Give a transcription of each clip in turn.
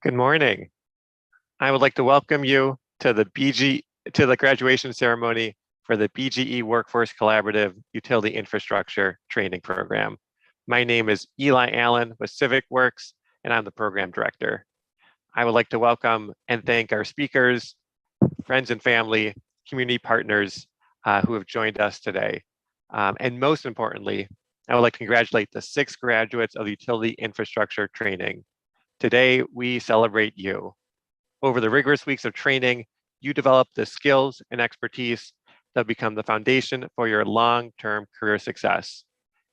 Good morning. I would like to welcome you to the graduation ceremony for the BGE Workforce Collaborative Utility Infrastructure Training Program. My name is Eli Allen with CivicWorks, and I'm the program director. I would like to welcome and thank our speakers, friends and family, community partners who have joined us today. And most importantly, I would like to congratulate the 6 graduates of utility infrastructure training. Today, we celebrate you. Over the rigorous weeks of training, you developed the skills and expertise that become the foundation for your long-term career success.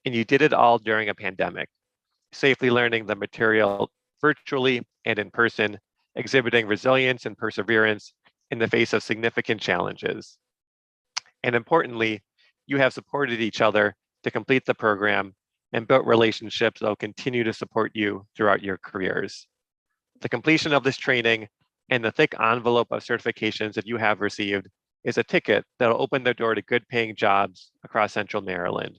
And you did it all during a pandemic, safely learning the material virtually and in person, exhibiting resilience and perseverance in the face of significant challenges. And importantly, you have supported each other to complete the program and built relationships that will continue to support you throughout your careers. The completion of this training and the thick envelope of certifications that you have received is a ticket that will open the door to good paying jobs across Central Maryland.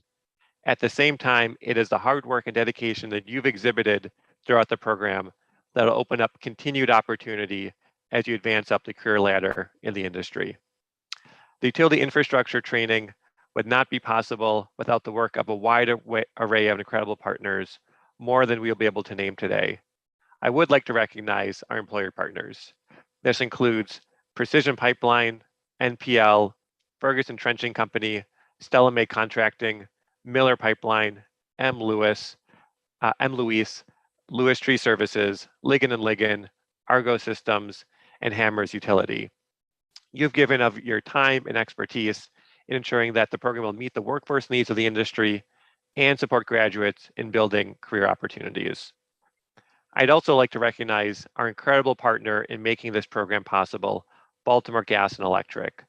At the same time, it is the hard work and dedication that you've exhibited throughout the program that will open up continued opportunity as you advance up the career ladder in the industry. The utility infrastructure training would not be possible without the work of a wide array of incredible partners, more than we'll be able to name today. I would like to recognize our employer partners. This includes Precision Pipeline, NPL, Ferguson Trenching Company, Stella May Contracting, Miller Pipeline, M. Lewis, Lewis Tree Services, Ligon & Ligon, Argo Systems, and Hammers Utility. You've given of your time and expertise in ensuring that the program will meet the workforce needs of the industry and support graduates in building career opportunities. I'd also like to recognize our incredible partner in making this program possible, Baltimore Gas and Electric.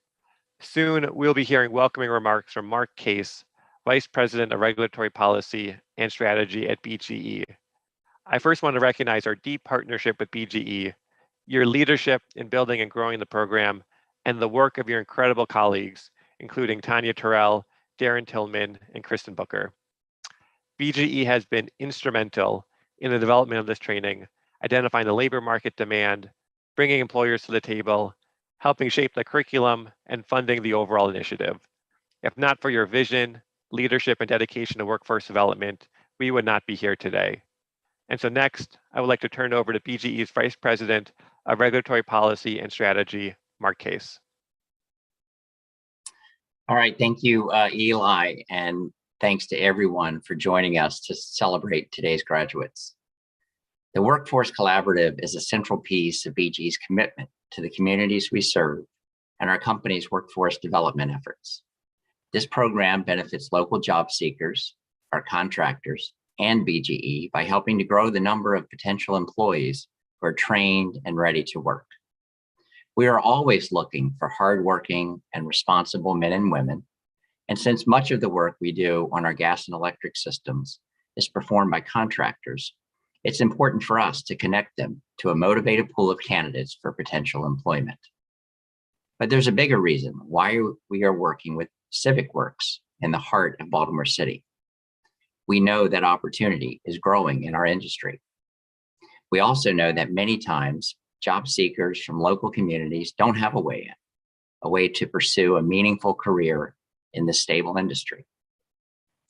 Soon, we'll be hearing welcoming remarks from Mark Case, Vice President of Regulatory Policy and Strategy at BGE. I first want to recognize our deep partnership with BGE, your leadership in building and growing the program, and the work of your incredible colleagues, including Tanya Terrell, Darren Tillman, and Kristen Booker. BGE has been instrumental in the development of this training, identifying the labor market demand, bringing employers to the table, helping shape the curriculum, and funding the overall initiative. If not for your vision, leadership, and dedication to workforce development, we would not be here today. And so next, I would like to turn over to BGE's Vice President of Regulatory Policy and Strategy, Mark Case. All right, thank you, Eli, and thanks to everyone for joining us to celebrate today's graduates. The Workforce Collaborative is a central piece of BGE's commitment to the communities we serve and our company's workforce development efforts. This program benefits local job seekers, our contractors, and BGE by helping to grow the number of potential employees who are trained and ready to work. We are always looking for hardworking and responsible men and women. And since much of the work we do on our gas and electric systems is performed by contractors, it's important for us to connect them to a motivated pool of candidates for potential employment. But there's a bigger reason why we are working with CivicWorks in the heart of Baltimore City. We know that opportunity is growing in our industry. We also know that many times job seekers from local communities don't have a way to pursue a meaningful career in this stable industry.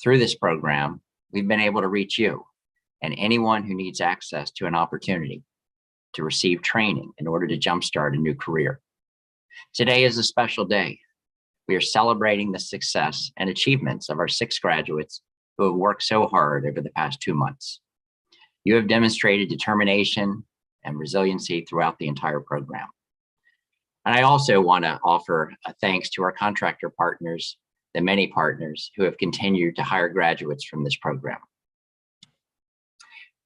Through this program, we've been able to reach you and anyone who needs access to an opportunity to receive training in order to jumpstart a new career. Today is a special day. We are celebrating the success and achievements of our 6 graduates who have worked so hard over the past 2 months. You have demonstrated determination and resiliency throughout the entire program. And I also want to offer a thanks to our contractor partners, the many partners who have continued to hire graduates from this program.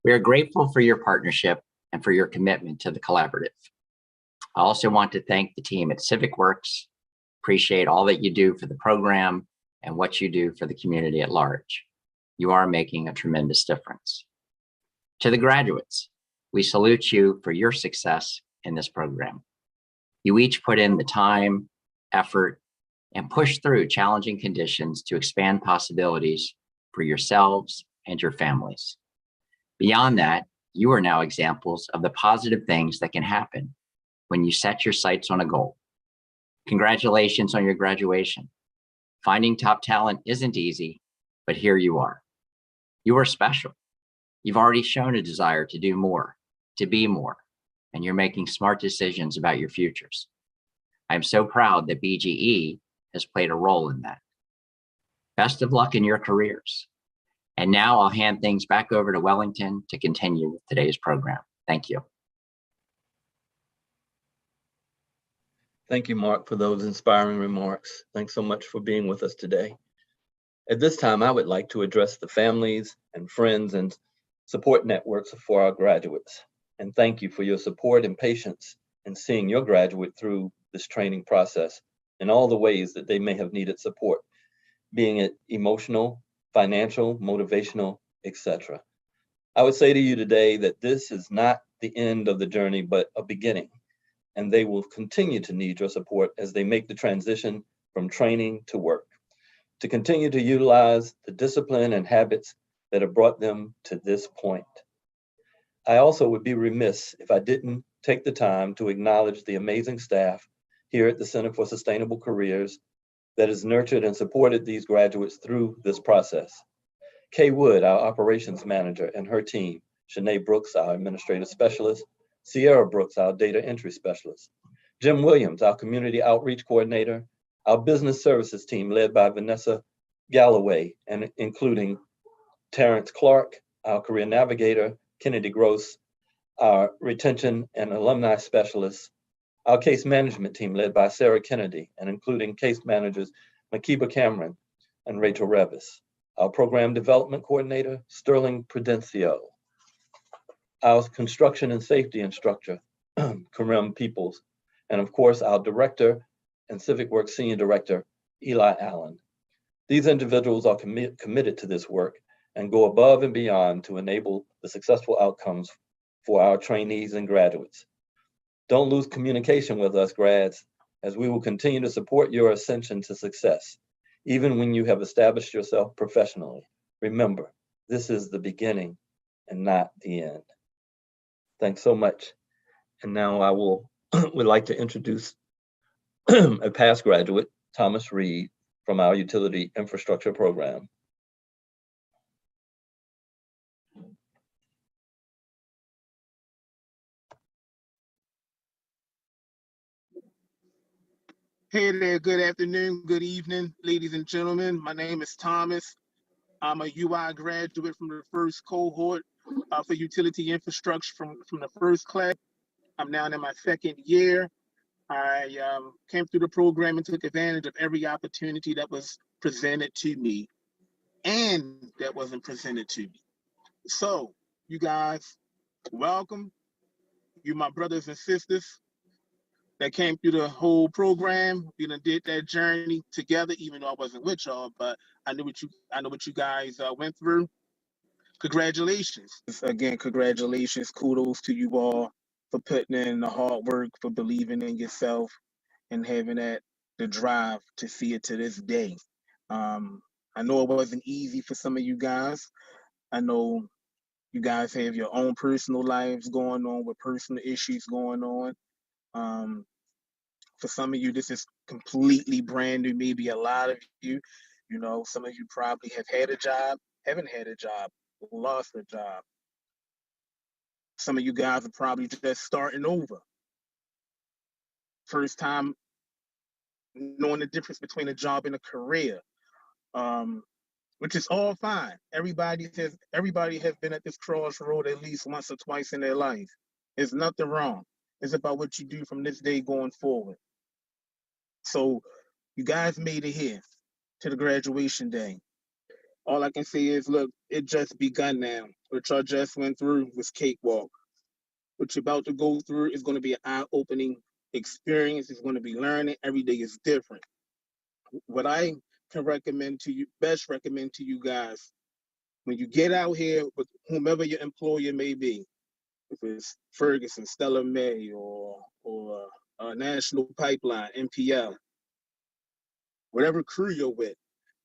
We are grateful for your partnership and for your commitment to the collaborative. I also want to thank the team at CivicWorks. Appreciate all that you do for the program and what you do for the community at large. You are making a tremendous difference. To the graduates, we salute you for your success in this program. You each put in the time, effort, and push through challenging conditions to expand possibilities for yourselves and your families. Beyond that, You are now examples of the positive things that can happen when you set your sights on a goal. Congratulations on your graduation. Finding top talent isn't easy, but here you are. You are special. You've already shown a desire to do more, to be more, and you're making smart decisions about your futures. I'm so proud that BGE has played a role in that. Best of luck in your careers. And now I'll hand things back over to Wellington to continue with today's program. Thank you. Thank you, Mark, for those inspiring remarks. Thanks so much for being with us today. At this time, I would like to address the families and friends and support networks for our graduates. And thank you for your support and patience in seeing your graduate through this training process in all the ways that they may have needed support, being it emotional, financial, motivational, etc. I would say to you today that this is not the end of the journey, but a beginning. And they will continue to need your support as they make the transition from training to work, to continue to utilize the discipline and habits that have brought them to this point. I also would be remiss if I didn't take the time to acknowledge the amazing staff here at the Center for Sustainable Careers that has nurtured and supported these graduates through this process. Kay Wood, our operations manager, and her team, Shanae Brooks, our administrative specialist, Sierra Brooks, our data entry specialist, Jim Williams, our community outreach coordinator, our business services team led by Vanessa Galloway, and including Terrence Clark, our career navigator, Kennedy Gross, our retention and alumni specialist, our case management team led by Sarah Kennedy, and including case managers Makiba Cameron and Rachel Revis, our program development coordinator, Sterling Prudencio, our construction and safety instructor, Karim Peoples, and of course, our director and Civic Works Senior Director, Eli Allen. These individuals are committed to this work and go above and beyond to enable the successful outcomes for our trainees and graduates. Don't lose communication with us, grads, as we will continue to support your ascension to success, even when you have established yourself professionally. Remember, this is the beginning and not the end. Thanks so much. And now I would like to introduce a past graduate, Thomas Reed, from our utility infrastructure program. Hey there, good afternoon, good evening, ladies and gentlemen. My name is Thomas. I'm a UI graduate from the first cohort for utility infrastructure from the first class. I'm now in my second year. I came through the program and took advantage of every opportunity that was presented to me and that wasn't presented to me. So, you guys, welcome. You my brothers and sisters that came through the whole program. We done did that journey together, even though I wasn't with y'all, but I know what you guys went through. Congratulations. Again, congratulations. Kudos to you all for putting in the hard work, for believing in yourself and having the drive to see it to this day. I know it wasn't easy for some of you guys. I know you guys have your own personal lives going on with personal issues going on. For some of you, this is completely brand new. Maybe a lot of you, some of you probably have had a job, haven't had a job, lost a job. Some of you guys are probably just starting over. First time knowing the difference between a job and a career, which is all fine. Everybody has been at this crossroad at least once or twice in their life. There's nothing wrong. It's about what you do from this day going forward. So you guys made it here to the graduation day. All I can say is, look, it just begun now. What y'all just went through was cakewalk. What you're about to go through is going to be an eye-opening experience. It's going to be learning. Every day is different. What I can recommend to you guys, when you get out here with whomever your employer may be, if it's Ferguson, Stella May, or National Pipeline, NPL, whatever crew you're with,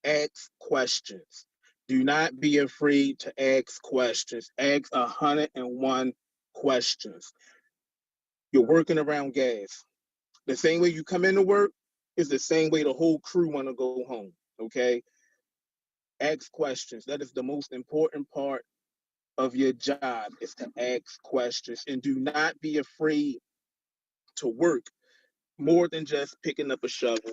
ask questions. Do not be afraid to ask questions. Ask 101 questions. You're working around gas. The same way you come into work is the same way the whole crew want to go home. Okay? Ask questions. That is the most important part of your job, is to ask questions. And do not be afraid to work more than just picking up a shovel.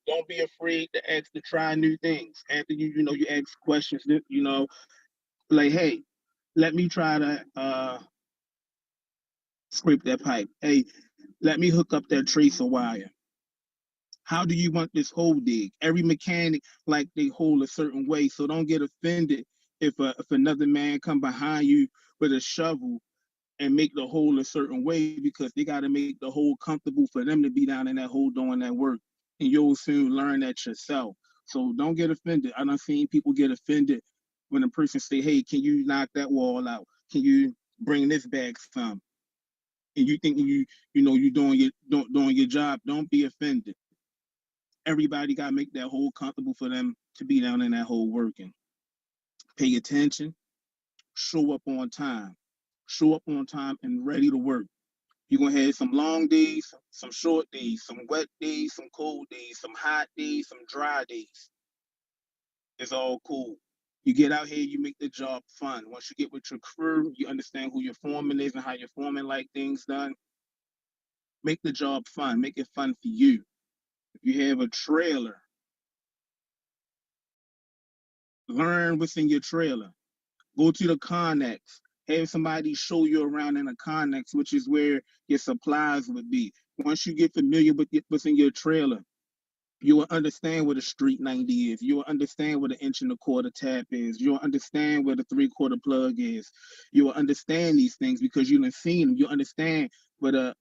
Don't be afraid to ask, to try new things. After you ask questions, like, hey, let me try to scrape that pipe. Hey, let me hook up that tracer wire. How do you want this hole dig? Every mechanic like they hole a certain way, so don't get offended if another man come behind you with a shovel and make the hole a certain way, because they got to make the hole comfortable for them to be down in that hole doing that work. And you'll soon learn that yourself. So don't get offended. I done seen people get offended when a person say, hey, can you knock that wall out? Can you bring this back some? And you think you doing your job. Don't be offended. Everybody got to make that hole comfortable for them to be down in that hole working. Pay attention. Show up on time. Show up on time and ready to work. You're going to have some long days, some short days, some wet days, some cold days, some hot days, some dry days. It's all cool. You get out here, you make the job fun. Once you get with your crew, you understand who your foreman is and how your foreman like things done. Make the job fun. Make it fun for you. If you have a trailer, learn what's in your trailer. Go to the Connex. Have somebody show you around in the Connex, which is where your supplies would be. Once you get familiar with what's in your trailer, you will understand what a street 90 is. You will understand what an 1.25 tap is. You'll understand what a 3/4 plug is. You will understand these things because you've seen them. You understand what a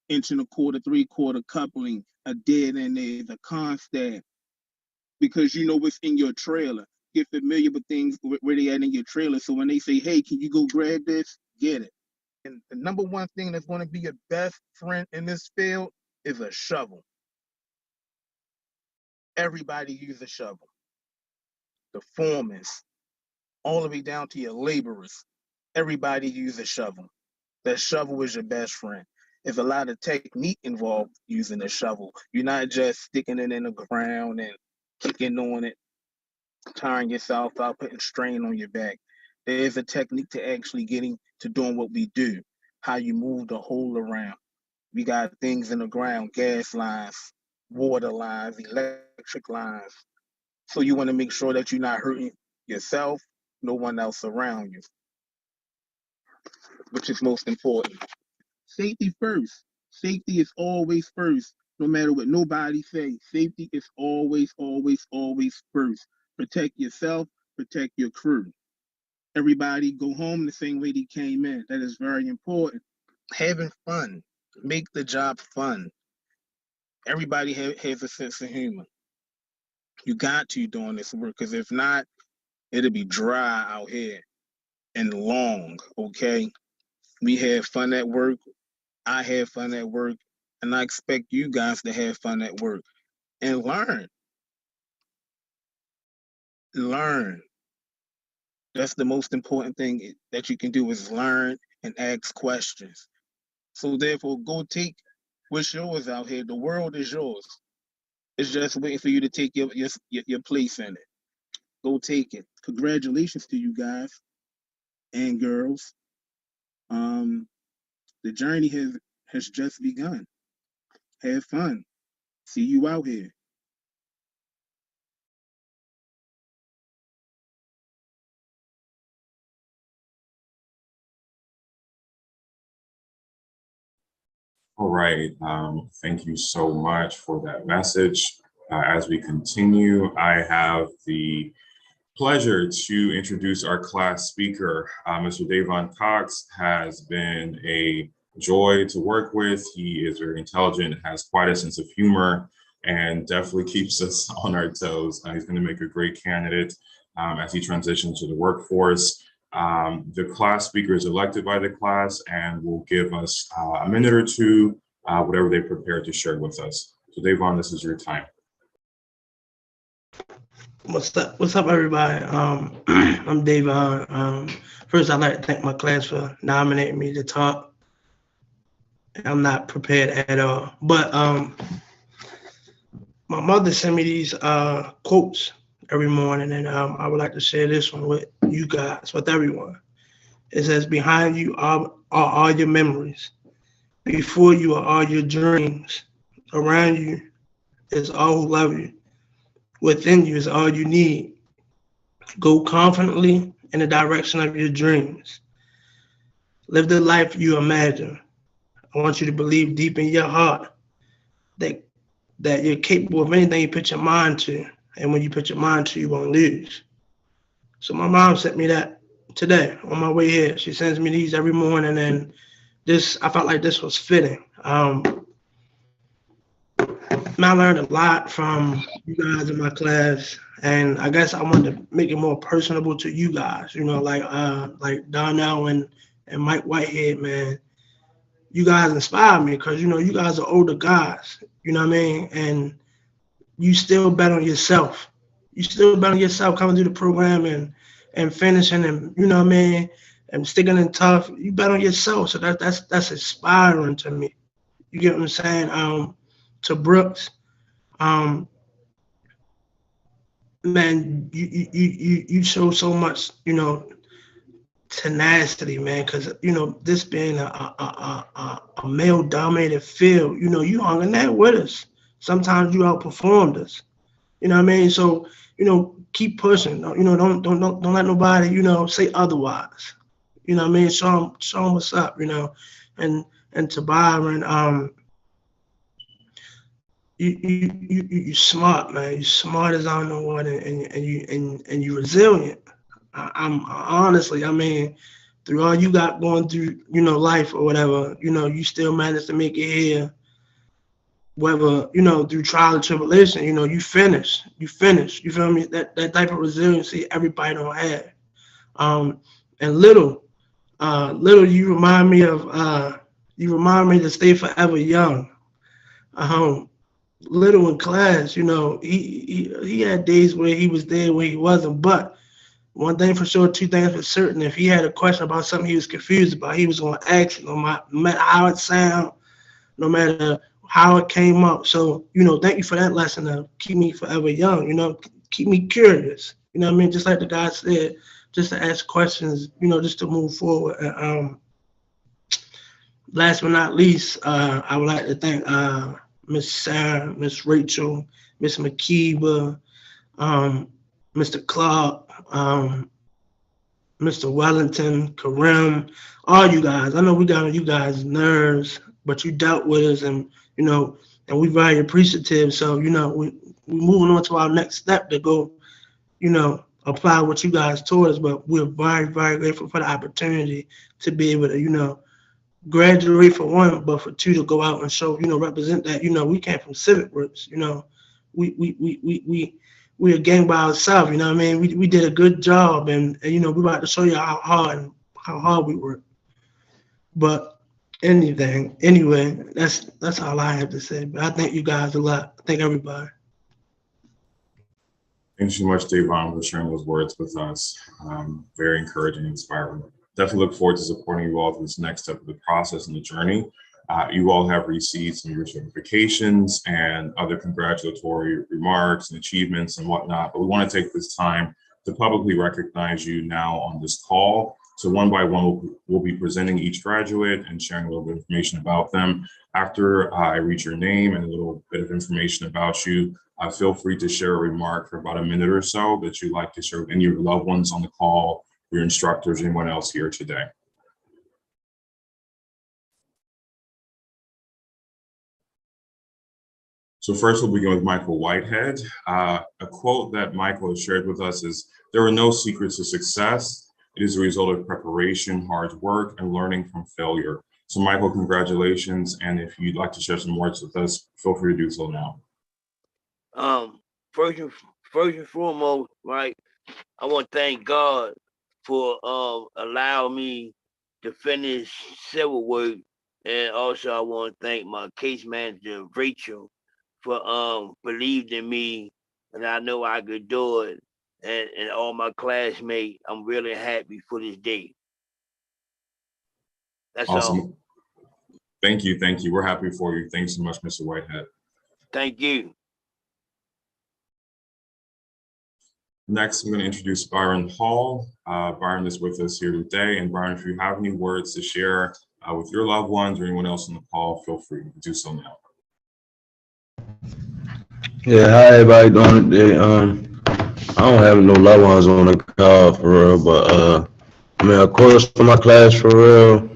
1.25, 3/4 coupling, a dead end is, a constat, because you know what's in your trailer. Get familiar with things where they at in your trailer. So when they say, hey, can you go grab this? Get it. And the number one thing that's going to be your best friend in this field is a shovel. Everybody uses a shovel. The foremen, all the way down to your laborers, everybody uses a shovel. That shovel is your best friend. There's a lot of technique involved using a shovel. You're not just sticking it in the ground and kicking on it, tiring yourself out, putting strain on your back. There is a technique to actually getting to doing what we do, how you move the hole around. We got things in the ground, gas lines, water lines, electric lines. So you want to make sure that you're not hurting yourself, no one else around you, which is most important. Safety first. Safety is always first, no matter what nobody says. Safety is always, always, always first. Protect yourself, protect your crew. Everybody go home the same way they came in. That is very important. Having fun. Make the job fun. Everybody has a sense of humor. You got to doing this work, because if not, it'll be dry out here and long, okay? We have fun at work. I have fun at work. And I expect you guys to have fun at work and learn. Learn. That's the most important thing that you can do, is learn and ask questions. So therefore, go take what's yours out here. The world is yours. It's just waiting for you to take your place in it. Go take it. Congratulations to you guys and girls. The journey has just begun. Have fun. See you out here. All right. Thank you so much for that message. As we continue, I have the pleasure to introduce our class speaker. Mr. Davon Cox has been a joy to work with. He is very intelligent, has quite a sense of humor, and definitely keeps us on our toes. He's going to make a great candidate as he transitions to the workforce. The class speaker is elected by the class and will give us a minute or two, whatever they prepare to share with us. So Davon, this is your time. What's up, everybody? I'm David. First, I'd like to thank my class for nominating me to talk. I'm not prepared at all, but my mother sent me these quotes every morning, and I would like to share this one with you guys, with everyone. It says, "Behind you are all your memories. Before you are all your dreams. Around you is all who love you. Within you is all you need. Go confidently in the direction of your dreams. Live the life you imagine. I want you to believe deep in your heart that you're capable of anything you put your mind to. And when you put your mind to, you won't lose." So my mom sent me that today on my way here. She sends me these every morning, and I felt like this was fitting. I learned a lot from you guys in my class, and I guess I wanted to make it more personable to you guys. Like Donnell and Mike Whitehead, man. You guys inspire me because you guys are older guys. You know what I mean? And you still bet on yourself. You still bet on yourself coming through the program and finishing, and you know what I mean, and sticking in tough. You bet on yourself, so that's inspiring to me. You get what I'm saying? To Brooks, um, man, you show so much, tenacity, man. Because this being a male dominated field, you hung in there with us. Sometimes you outperformed us. You know what I mean? So keep pushing. Don't let nobody say otherwise. You know what I mean? Show them what's up. And to Byron, you smart, man. You smart as I don't know what, and you resilient. I'm honestly, I mean, through all you got going through, life or whatever, you still managed to make it here. Whether through trial and tribulation, you finish. You feel me? That type of resiliency everybody don't have. And little, you remind me to stay forever young. Um, Little in class, he had days where he was there, where he wasn't. But one thing for sure, two things for certain: if he had a question about something he was confused about, he was going to ask it, no matter how it sound, no matter how it came up. So, thank you for that lesson of keep me forever young. Keep me curious. You know what I mean? Just like the guy said, just to ask questions. Just to move forward. Last but not least, I would like to thank Miss Sarah, Miss Rachel, Miss McKeeba, Mr. Clark, Mr. Wellington, Karim, all you guys. I know we got on you guys' nerves, but you dealt with us, and and we're very appreciative. So we moving on to our next step to go, apply what you guys taught us. But we're very, very grateful for the opportunity to be able to, graduate for one, but for two to go out and show, represent that, we came from civic roots, we a gang by ourselves, you know what I mean? We did a good job, and we about to show you how hard we work. But anyway, that's all I have to say. But I thank you guys a lot. I thank everybody. Thanks so much, Davon, for sharing those words with us. Very encouraging and inspiring. Definitely look forward to supporting you all through this next step of the process and the journey. You all have received some of your certifications and other congratulatory remarks and achievements and whatnot, but we want to take this time to publicly recognize you now on this call. So one by one, we'll be presenting each graduate and sharing a little bit of information about them. After I read your name and a little bit of information about you, feel free to share a remark for about a minute or so that you'd like to share with any of your loved ones on the call, your instructors, anyone else here today. So first we'll begin with Michael Whitehead. A quote that Michael has shared with us is, "There are no secrets to success. It is a result of preparation, hard work, and learning from failure." So Michael, congratulations. And if you'd like to share some words with us, feel free to do so now. First and foremost, right, I want to thank God for allowing me to finish civil work, and also I want to thank my case manager Rachel for believing in me and I know I could do it. And all my classmates, I'm really happy for this day. That's all. Awesome. Thank you. Thank you. We're happy for you. Thanks so much, Mr. Whitehead. Thank you. Next, I'm going to introduce Byron Hall. Byron is with us here today. And Byron, if you have any words to share with your loved ones or anyone else on the call, feel free to do so now. Yeah, how everybody doing today? I don't have no loved ones on the call for real, but I mean, of course, for my class for real,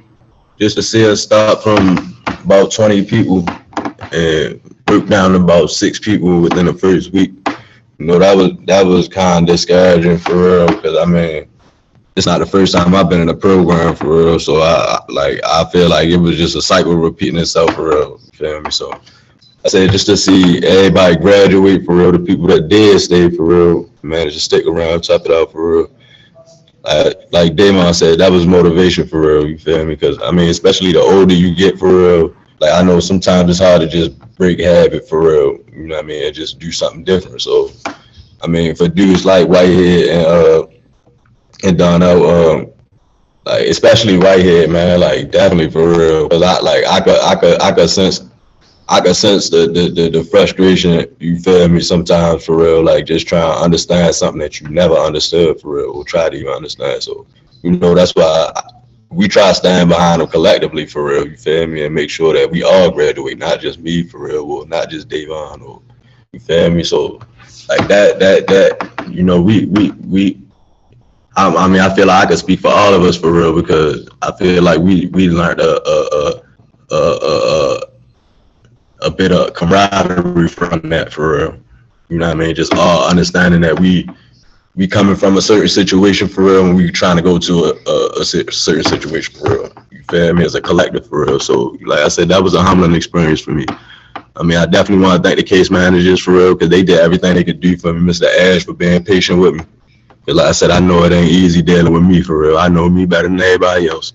just to see us start from about 20 people and broke down to about 6 people within the first week. You know, that was kind of discouraging for real, because I mean, it's not the first time I've been in a program for real, so I feel like it was just a cycle repeating itself for real. You feel me? So I said just to see everybody graduate for real, the people that did stay for real, managed to stick around, tough it out for real. Like Damon said, that was motivation for real, you feel me? Because I mean, especially the older you get for real, like I know sometimes it's hard to just break habit for real, you know what I mean, and just do something different. So I mean, for dudes like Whitehead and Donnell, like especially Whitehead, man, like definitely for real, because I could sense the frustration, you feel me, sometimes for real, like just trying to understand something that you never understood for real, or try to even understand. So, you know, that's why we try to stand behind them collectively for real, you feel me, and make sure that we all graduate, not just me for real, or not just Davon, or you feel me. So like that, you know, I mean, I feel like I could speak for all of us for real, because I feel like we learned a bit of camaraderie from that for real. You know what I mean? Just all understanding that we coming from a certain situation for real, and we trying to go to a certain situation for real. You feel me? As a collective for real. So like I said, that was a humbling experience for me. I mean, I definitely want to thank the case managers for real, because they did everything they could do for me. Mr. Ash for being patient with me. Because like I said, I know it ain't easy dealing with me for real. I know me better than everybody else.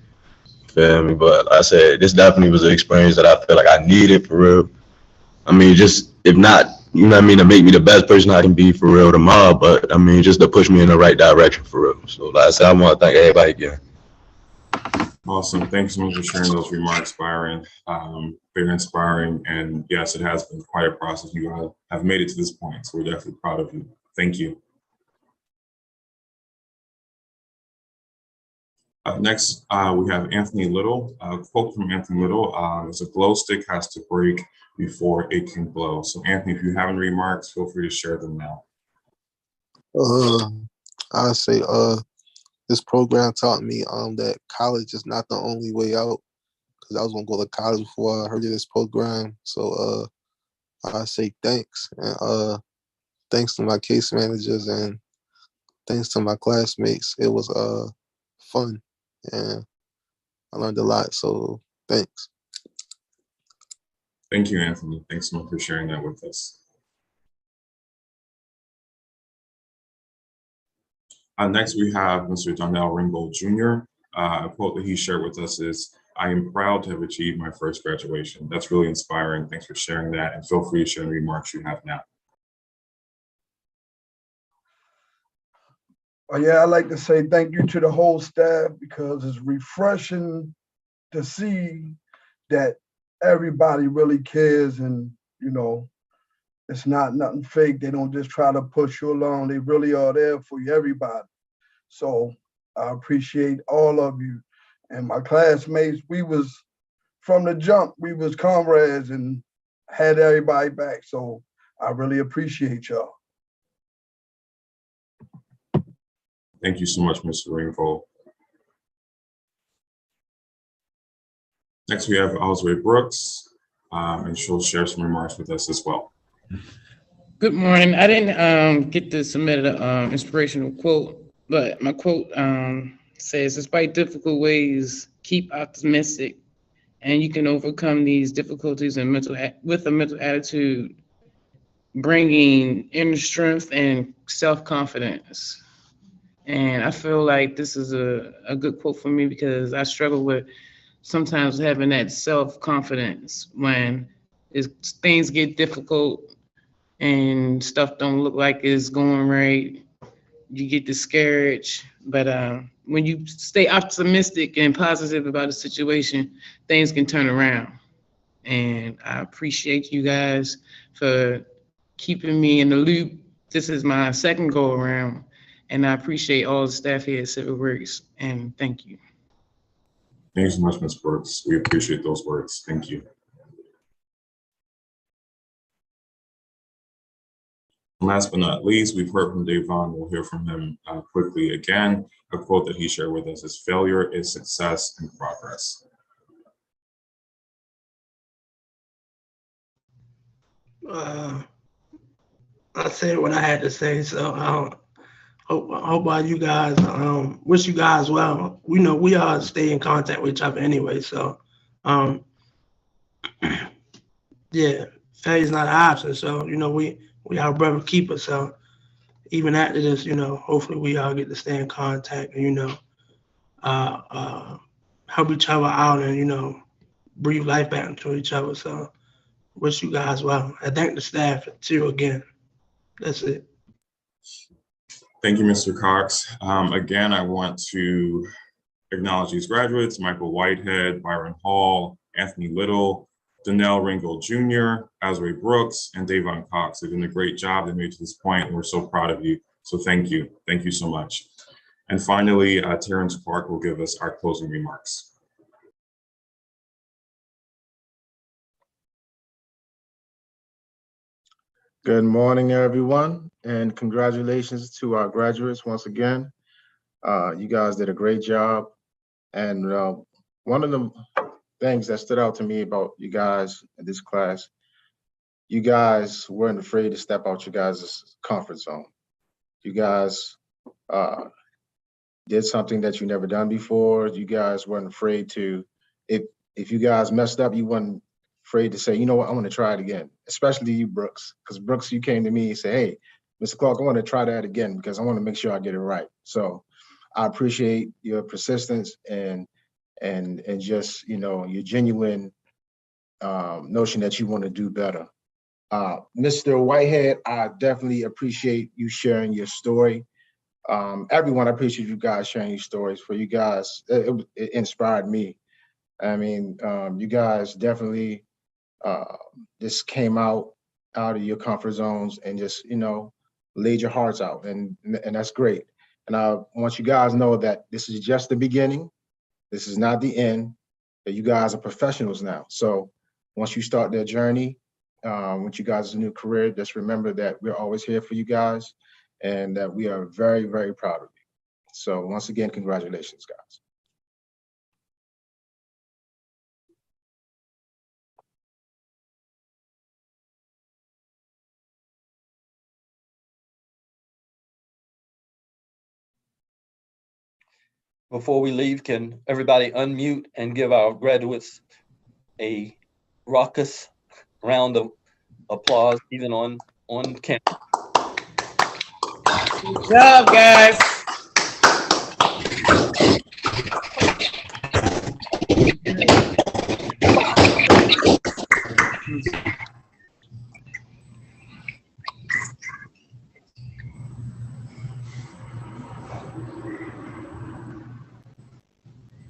Feel me? But like I said, this definitely was an experience that I feel like I needed for real. I mean, just if not, you know what I mean, to make me the best person I can be for real tomorrow, but I mean, just to push me in the right direction for real. So like I said, I want to thank everybody again. Awesome. Thanks so much for sharing those remarks, Byron. Very inspiring. And yes, it has been quite a process. You have made it to this point, so we're definitely proud of you. Thank you. Next, we have Anthony Little. A quote from Anthony Little is, "A glow stick has to break before it can glow." So Anthony, if you have any remarks, feel free to share them now. I say this program taught me that college is not the only way out, because I was gonna go to college before I heard of this program. So I say thanks, and thanks to my case managers, and thanks to my classmates. It was fun, and I learned a lot. So thanks. Thank you, Anthony. Thanks so much for sharing that with us. Next, we have Mr. Donnell Ringgold Jr. A quote that he shared with us is, "I am proud to have achieved my first graduation." That's really inspiring. Thanks for sharing that, and feel free to share the remarks you have now. Yeah, I'd like to say thank you to the whole staff, because it's refreshing to see that everybody really cares, and you know, it's not nothing fake. They don't just try to push you along. They really are there for you, everybody. So I appreciate all of you. And my classmates, we was from the jump, we was comrades and had everybody back. So I really appreciate y'all. Thank you so much, Mr. Ringgold. Next, we have Osway Brooks, and she'll share some remarks with us as well. Good morning. I didn't get to submit an inspirational quote, but my quote says, "Despite difficult ways, keep optimistic, and you can overcome these difficulties and with a mental attitude, bringing inner strength and self-confidence." And I feel like this is a good quote for me, because I struggle with sometimes having that self-confidence when things get difficult and stuff don't look like it's going right, you get discouraged. But when you stay optimistic and positive about a situation, things can turn around. And I appreciate you guys for keeping me in the loop. This is my second go around, and I appreciate all the staff here at Civil Works, and thank you. Thanks so much, Ms. Brooks. We appreciate those words. Thank you. And last but not least, we've heard from Davon. We'll hear from him quickly again. A quote that he shared with us is, "Failure is success in progress." I said what I had to say, so I hope all you guys, wish you guys well. We know we all stay in contact with each other anyway, so yeah, failure's not an option. So we our brother keeper. So even after this, hopefully we all get to stay in contact and help each other out and breathe life back into each other. So wish you guys well. I thank the staff too again. That's it. Thank you, Mr. Cox. Again, I want to acknowledge these graduates: Michael Whitehead, Byron Hall, Anthony Little, Donnell Ringgold Jr., Azray Brooks, and Davon Cox. They've done a great job. They made it to this point, and we're so proud of you. So thank you. Thank you so much. And finally, Terrence Clark will give us our closing remarks. Good morning, everyone, and congratulations to our graduates once again. You guys did a great job. And one of the things that stood out to me about you guys in this class, you guys weren't afraid to step out your guys' comfort zone. You guys did something that you never done before. You guys weren't afraid to, if you guys messed up, you weren't afraid to say, you know what, I want to try it again, especially you, Brooks, because Brooks, you came to me and said, hey, Mr. Clark, I want to try that again because I want to make sure I get it right. So I appreciate your persistence and just, your genuine notion that you want to do better. Mr. Whitehead, I definitely appreciate you sharing your story. Everyone, I appreciate you guys sharing your stories. For you guys, it inspired me. I mean, you guys definitely just came out of your comfort zones and just, laid your hearts out, and that's great. And I want you guys to know that this is just the beginning. This is not the end. That you guys are professionals now. So once you start their journey, with you guys' new career, just remember that we're always here for you guys and that we are very, very proud of you. So once again, congratulations, guys. Before we leave, can everybody unmute and give our graduates a raucous round of applause, even on camera? Good job, guys.